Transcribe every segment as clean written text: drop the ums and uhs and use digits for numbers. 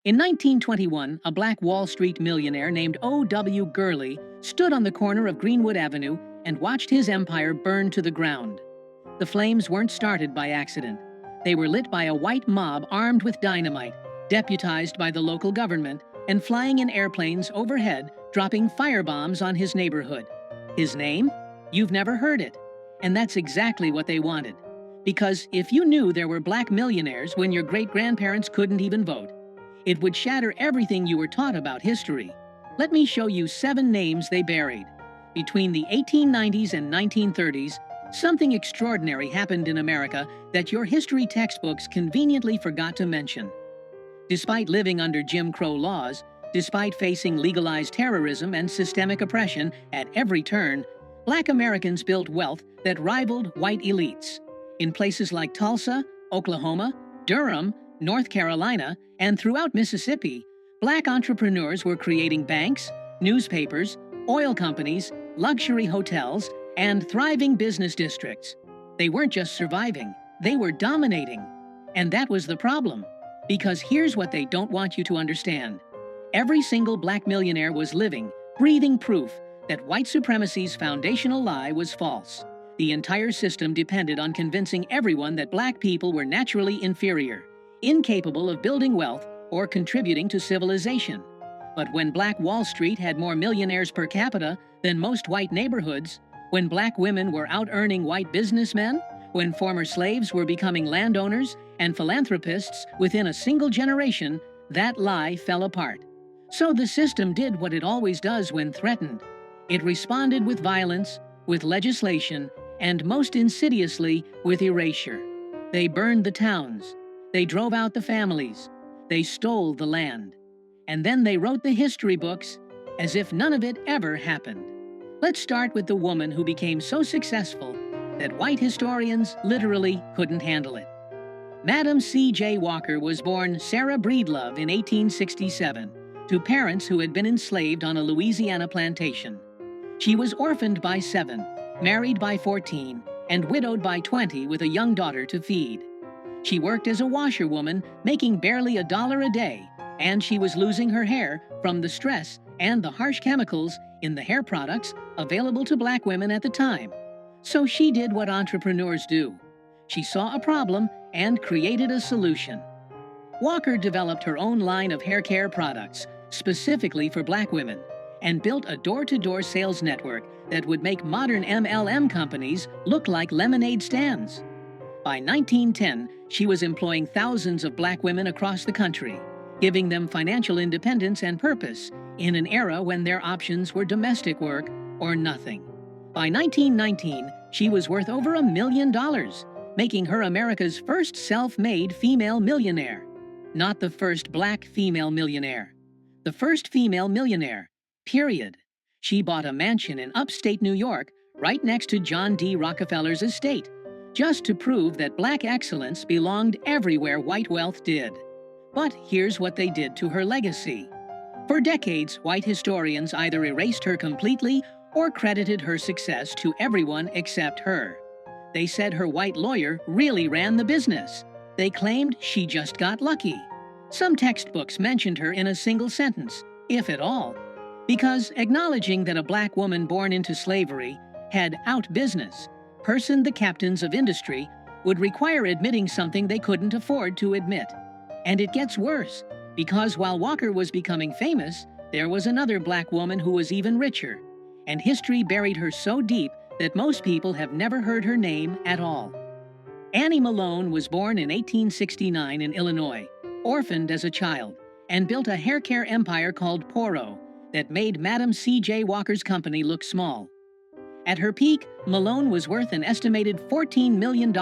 In 1921, a black Wall Street millionaire named O.W. Gurley stood on the corner of Greenwood Avenue and watched his empire burn to the ground. The flames weren't started by accident. They were lit by a white mob armed with dynamite, deputized by the local government, and flying in airplanes overhead, dropping firebombs on his neighborhood. His name? You've never heard it. And that's exactly what they wanted. Because if you knew there were black millionaires when your great-grandparents couldn't even vote, it would shatter everything you were taught about history. Let me show you 7 names they buried. Between the 1890s and 1930s, something extraordinary happened in America that your history textbooks conveniently forgot to mention. Despite living under Jim Crow laws, despite facing legalized terrorism and systemic oppression at every turn, black Americans built wealth that rivaled white elites. In places like Tulsa, Oklahoma, Durham, North Carolina, and throughout Mississippi, black entrepreneurs were creating banks, newspapers, oil companies, luxury hotels, and thriving business districts. They weren't just surviving, they were dominating. And that was the problem. Because here's what they don't want you to understand. Every single black millionaire was living, breathing proof that white supremacy's foundational lie was false. The entire system depended on convincing everyone that black people were naturally inferior, incapable of building wealth or contributing to civilization. But when Black Wall Street had more millionaires per capita than most white neighborhoods, when black women were out-earning white businessmen, when former slaves were becoming landowners and philanthropists within a single generation, that lie fell apart. So the system did what it always does when threatened. It responded with violence, with legislation, and most insidiously, with erasure. They burned the towns. They drove out the families. They stole the land. And then they wrote the history books as if none of it ever happened. Let's start with the woman who became so successful that white historians literally couldn't handle it. Madam C.J. Walker was born Sarah Breedlove in 1867 to parents who had been enslaved on a Louisiana plantation. She was orphaned by 7, married by 14, and widowed by 20 with a young daughter to feed. She worked as a washerwoman, making barely $1 a day, and she was losing her hair from the stress and the harsh chemicals in the hair products available to black women at the time. So she did what entrepreneurs do. She saw a problem and created a solution. Walker developed her own line of hair care products, specifically for black women, and built a door-to-door sales network that would make modern MLM companies look like lemonade stands. By 1910, she was employing thousands of black women across the country, giving them financial independence and purpose in an era when their options were domestic work or nothing. By 1919, she was worth over $1 million, making her America's first self-made female millionaire. Not the first black female millionaire. The first female millionaire, period. She bought a mansion in upstate New York, right next to John D. Rockefeller's estate, just to prove that black excellence belonged everywhere white wealth did. But here's what they did to her legacy. For decades, white historians either erased her completely or credited her success to everyone except her. They said her white lawyer really ran the business. They claimed she just got lucky. Some textbooks mentioned her in a single sentence, if at all, because acknowledging that a black woman born into slavery had out-business, personed the captains of industry, would require admitting something they couldn't afford to admit. And it gets worse, because while Walker was becoming famous, there was another black woman who was even richer, and history buried her so deep that most people have never heard her name at all. Annie Malone was born in 1869 in Illinois, orphaned as a child, and built a hair care empire called Poro that made Madam C.J. Walker's company look small. At her peak, Malone was worth an estimated $14 million.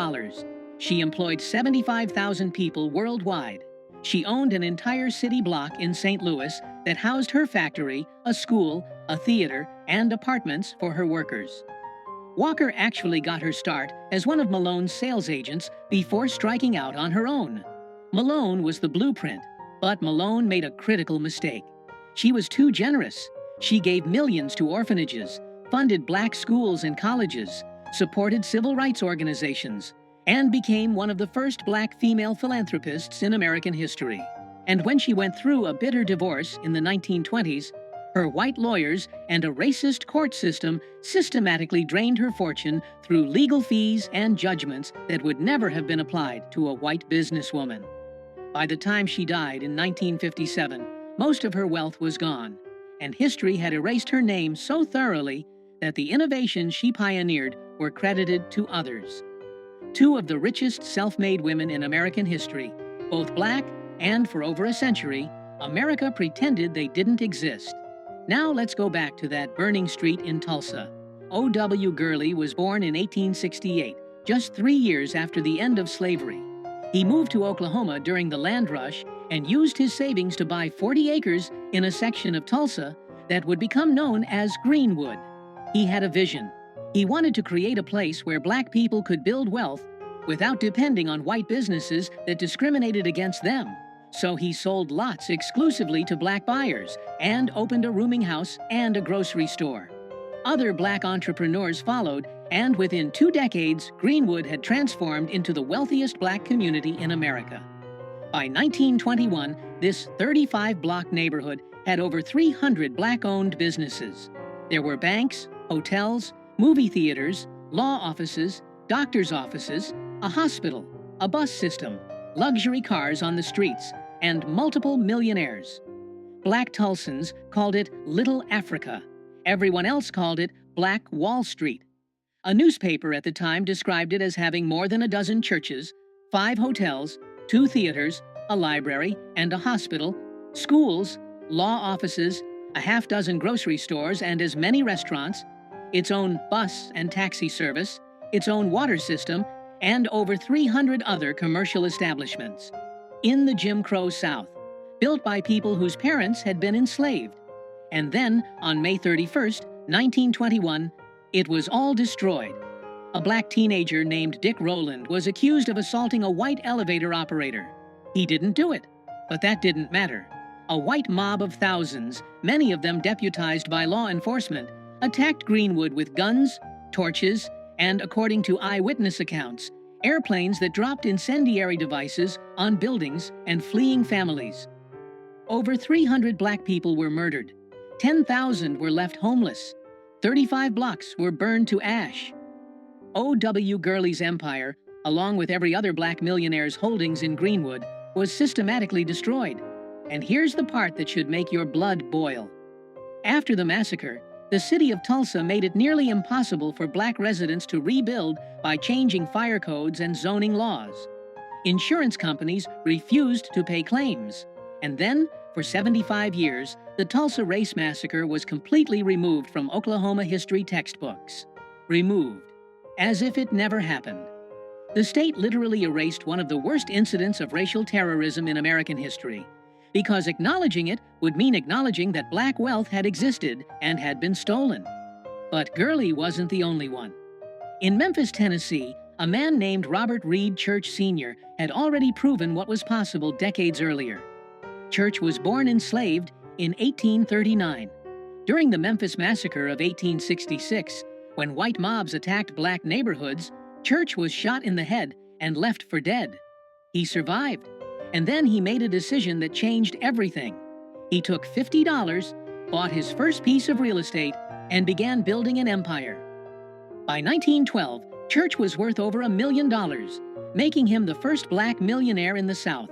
She employed 75,000 people worldwide. She owned an entire city block in St. Louis that housed her factory, a school, a theater, and apartments for her workers. Walker actually got her start as one of Malone's sales agents before striking out on her own. Malone was the blueprint, but Malone made a critical mistake. She was too generous. She gave millions to orphanages, funded black schools and colleges, supported civil rights organizations, and became one of the first black female philanthropists in American history. And when she went through a bitter divorce in the 1920s, her white lawyers and a racist court system systematically drained her fortune through legal fees and judgments that would never have been applied to a white businesswoman. By the time she died in 1957, most of her wealth was gone, and history had erased her name so thoroughly that the innovations she pioneered were credited to others. Two of the richest self-made women in American history, both black and for over a century, America pretended they didn't exist. Now let's go back to that burning street in Tulsa. O.W. Gurley was born in 1868, just 3 years after the end of slavery. He moved to Oklahoma during the land rush and used his savings to buy 40 acres in a section of Tulsa that would become known as Greenwood. He had a vision. He wanted to create a place where black people could build wealth without depending on white businesses that discriminated against them. So he sold lots exclusively to black buyers and opened a rooming house and a grocery store. Other black entrepreneurs followed, and within 2 decades, Greenwood had transformed into the wealthiest black community in America. By 1921, this 35-block neighborhood had over 300 black-owned businesses. There were banks, hotels, movie theaters, law offices, doctor's offices, a hospital, a bus system, luxury cars on the streets, and multiple millionaires. Black Tulsans called it Little Africa. Everyone else called it Black Wall Street. A newspaper at the time described it as having more than a dozen churches, 5 hotels, 2 theaters, a library and a hospital, schools, law offices, a half-dozen grocery stores and as many restaurants, its own bus and taxi service, its own water system, and over 300 other commercial establishments. In the Jim Crow South, built by people whose parents had been enslaved. And then, on May 31st, 1921, it was all destroyed. A black teenager named Dick Rowland was accused of assaulting a white elevator operator. He didn't do it, but that didn't matter. A white mob of thousands, many of them deputized by law enforcement, attacked Greenwood with guns, torches, and, according to eyewitness accounts, airplanes that dropped incendiary devices on buildings and fleeing families. Over 300 black people were murdered. 10,000 were left homeless. 35 blocks were burned to ash. O.W. Gurley's empire, along with every other black millionaire's holdings in Greenwood, was systematically destroyed. And here's the part that should make your blood boil. After the massacre, the city of Tulsa made it nearly impossible for black residents to rebuild by changing fire codes and zoning laws. Insurance companies refused to pay claims. And then, for 75 years, the Tulsa Race Massacre was completely removed from Oklahoma history textbooks. Removed. As if it never happened. The state literally erased one of the worst incidents of racial terrorism in American history, because acknowledging it would mean acknowledging that black wealth had existed and had been stolen. But Gurley wasn't the only one. In Memphis, Tennessee, a man named Robert Reed Church Sr. had already proven what was possible decades earlier. Church was born enslaved in 1839. During the Memphis Massacre of 1866, when white mobs attacked black neighborhoods, Church was shot in the head and left for dead. He survived, and then he made a decision that changed everything. He took $50, bought his first piece of real estate, and began building an empire. By 1912, Church was worth over $1 million, making him the first black millionaire in the South.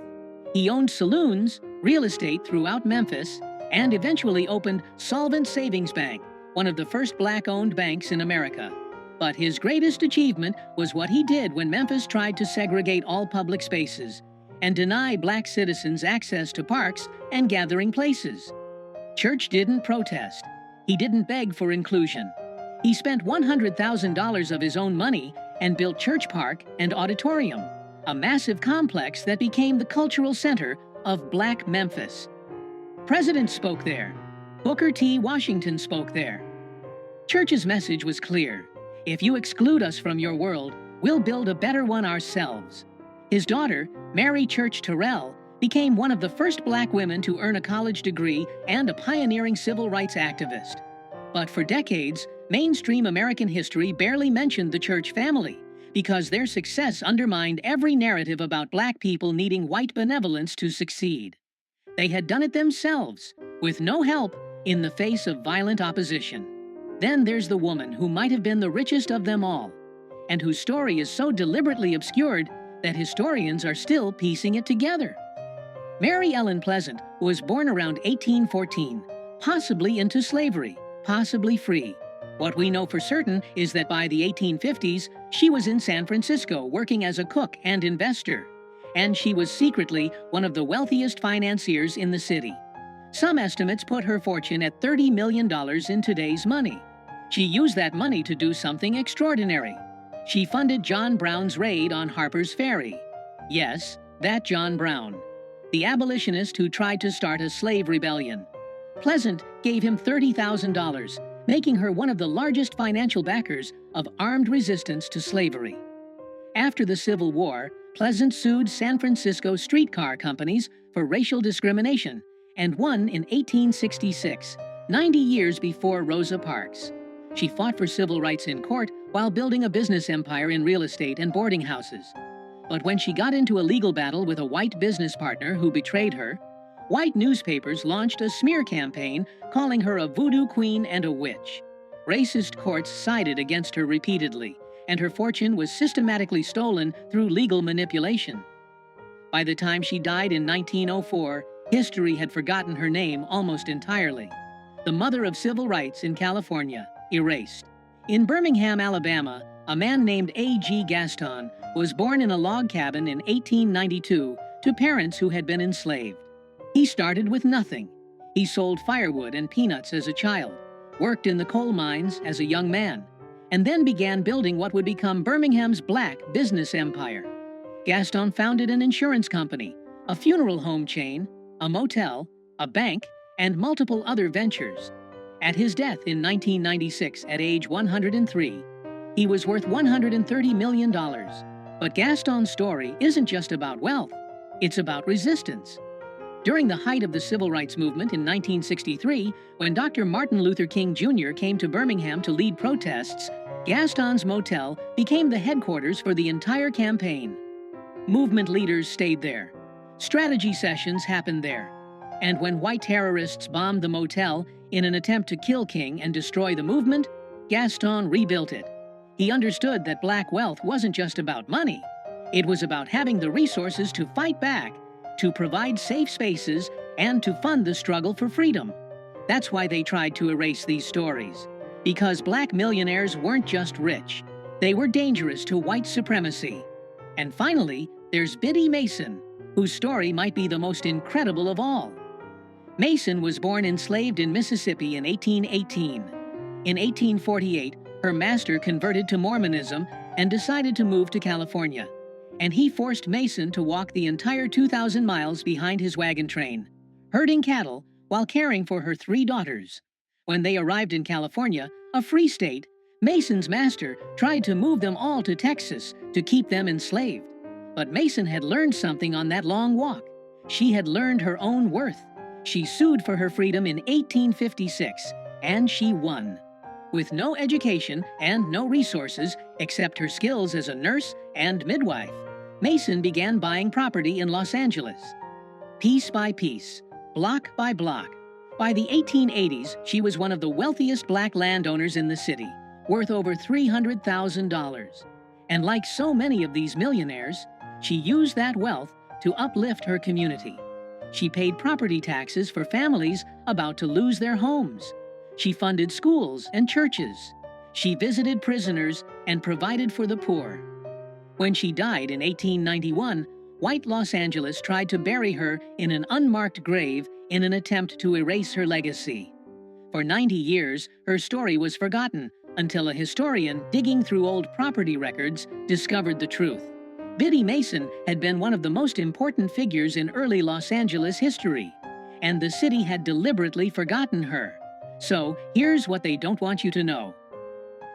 He owned saloons, real estate throughout Memphis, and eventually opened Solvent Savings Bank, one of the first black-owned banks in America. But his greatest achievement was what he did when Memphis tried to segregate all public spaces and deny black citizens access to parks and gathering places. Church didn't protest. He didn't beg for inclusion. He spent $100,000 of his own money and built Church Park and Auditorium, a massive complex that became the cultural center of Black Memphis. Presidents spoke there. Booker T. Washington spoke there. Church's message was clear. If you exclude us from your world, we'll build a better one ourselves. His daughter, Mary Church Terrell, became one of the first black women to earn a college degree and a pioneering civil rights activist. But for decades, mainstream American history barely mentioned the Church family because their success undermined every narrative about black people needing white benevolence to succeed. They had done it themselves, with no help, in the face of violent opposition. Then there's the woman who might have been the richest of them all, and whose story is so deliberately obscured that historians are still piecing it together. Mary Ellen Pleasant was born around 1814, possibly into slavery, possibly free. What we know for certain is that by the 1850s, she was in San Francisco working as a cook and investor, and she was secretly one of the wealthiest financiers in the city. Some estimates put her fortune at $30 million in today's money. She used that money to do something extraordinary. She funded John Brown's raid on Harper's Ferry. Yes, that John Brown, the abolitionist who tried to start a slave rebellion. Pleasant gave him $30,000, making her one of the largest financial backers of armed resistance to slavery. After the Civil War, Pleasant sued San Francisco streetcar companies for racial discrimination and won in 1866, 90 years before Rosa Parks. She fought for civil rights in court while building a business empire in real estate and boarding houses. But when she got into a legal battle with a white business partner who betrayed her, white newspapers launched a smear campaign calling her a voodoo queen and a witch. Racist courts sided against her repeatedly, and her fortune was systematically stolen through legal manipulation. By the time she died in 1904, history had forgotten her name almost entirely. The mother of civil rights in California, erased. In Birmingham, Alabama, a man named A.G. Gaston was born in a log cabin in 1892 to parents who had been enslaved. He started with nothing. He sold firewood and peanuts as a child, worked in the coal mines as a young man, and then began building what would become Birmingham's black business empire. Gaston founded an insurance company, a funeral home chain, a motel, a bank, and multiple other ventures. At his death in 1996 at age 103, he was worth $130 million. But Gaston's story isn't just about wealth, it's about resistance. During the height of the civil rights movement in 1963, when Dr. Martin Luther King Jr. came to Birmingham to lead protests, Gaston's motel became the headquarters for the entire campaign. Movement leaders stayed there. Strategy sessions happened there. And when white terrorists bombed the motel in an attempt to kill King and destroy the movement, Gaston rebuilt it. He understood that black wealth wasn't just about money. It was about having the resources to fight back, to provide safe spaces, and to fund the struggle for freedom. That's why they tried to erase these stories. Because black millionaires weren't just rich. They were dangerous to white supremacy. And finally, there's Biddy Mason, whose story might be the most incredible of all. Mason was born enslaved in Mississippi in 1818. In 1848, her master converted to Mormonism and decided to move to California, and he forced Mason to walk the entire 2,000 miles behind his wagon train, herding cattle while caring for her 3 daughters. When they arrived in California, a free state, Mason's master tried to move them all to Texas to keep them enslaved. But Mason had learned something on that long walk. She had learned her own worth. She sued for her freedom in 1856, and she won. With no education and no resources except her skills as a nurse and midwife, Mason began buying property in Los Angeles. Piece by piece, block by block. By the 1880s, she was one of the wealthiest black landowners in the city, worth over $300,000. And like so many of these millionaires, she used that wealth to uplift her community. She paid property taxes for families about to lose their homes. She funded schools and churches. She visited prisoners and provided for the poor. When she died in 1891, white Los Angeles tried to bury her in an unmarked grave in an attempt to erase her legacy. For 90 years, her story was forgotten until a historian digging through old property records discovered the truth. Biddy Mason had been one of the most important figures in early Los Angeles history, and the city had deliberately forgotten her. So, here's what they don't want you to know.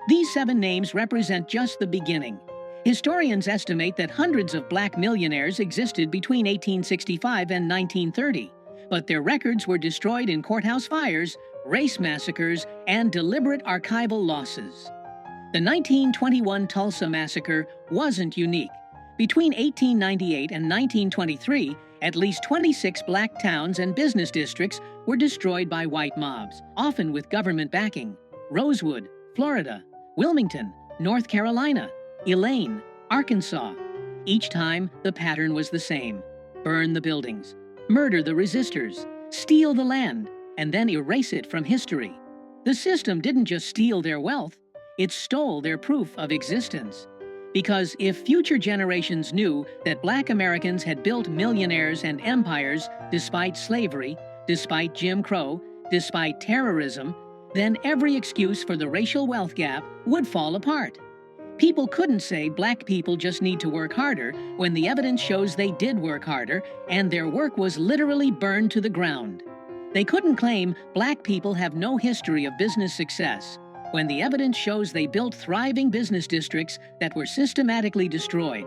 These 7 names represent just the beginning. Historians estimate that hundreds of black millionaires existed between 1865 and 1930, but their records were destroyed in courthouse fires, race massacres, and deliberate archival losses. The 1921 Tulsa massacre wasn't unique. Between 1898 and 1923, At least 26 black towns and business districts were destroyed by white mobs, often with government backing. Rosewood, Florida; Wilmington, North Carolina; Elaine, Arkansas. Each time, the pattern was the same: burn the buildings, murder the resistors, steal the land, and then erase it from history. The system didn't just steal their wealth, it stole their proof of existence. Because if future generations knew that black Americans had built millionaires and empires despite slavery, despite Jim Crow, despite terrorism, then every excuse for the racial wealth gap would fall apart. People couldn't say black people just need to work harder when the evidence shows they did work harder and their work was literally burned to the ground. They couldn't claim black people have no history of business success when the evidence shows they built thriving business districts that were systematically destroyed.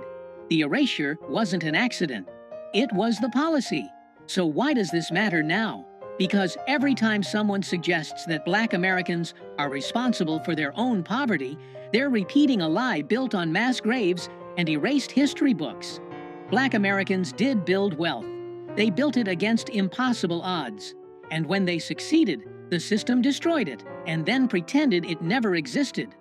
The erasure wasn't an accident. It was the policy. So why does this matter now? Because every time someone suggests that black Americans are responsible for their own poverty, they're repeating a lie built on mass graves and erased history books. Black Americans did build wealth. They built it against impossible odds. And when they succeeded, the system destroyed it and then pretended it never existed.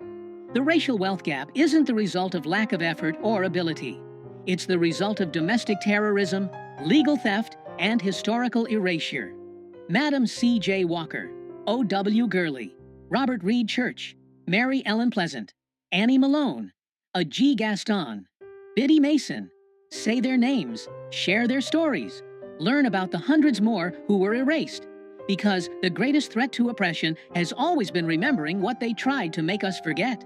The racial wealth gap isn't the result of lack of effort or ability. It's the result of domestic terrorism, legal theft, and historical erasure. Madam C.J. Walker, O.W. Gurley, Robert Reed Church, Mary Ellen Pleasant, Annie Malone, A. G. Gaston, Biddy Mason. Say their names, share their stories, learn about the hundreds more who were erased. Because the greatest threat to oppression has always been remembering what they tried to make us forget.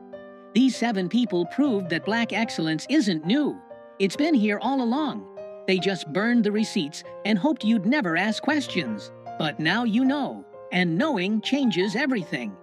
These 7 people proved that black excellence isn't new. It's been here all along. They just burned the receipts and hoped you'd never ask questions. But now you know, and knowing changes everything.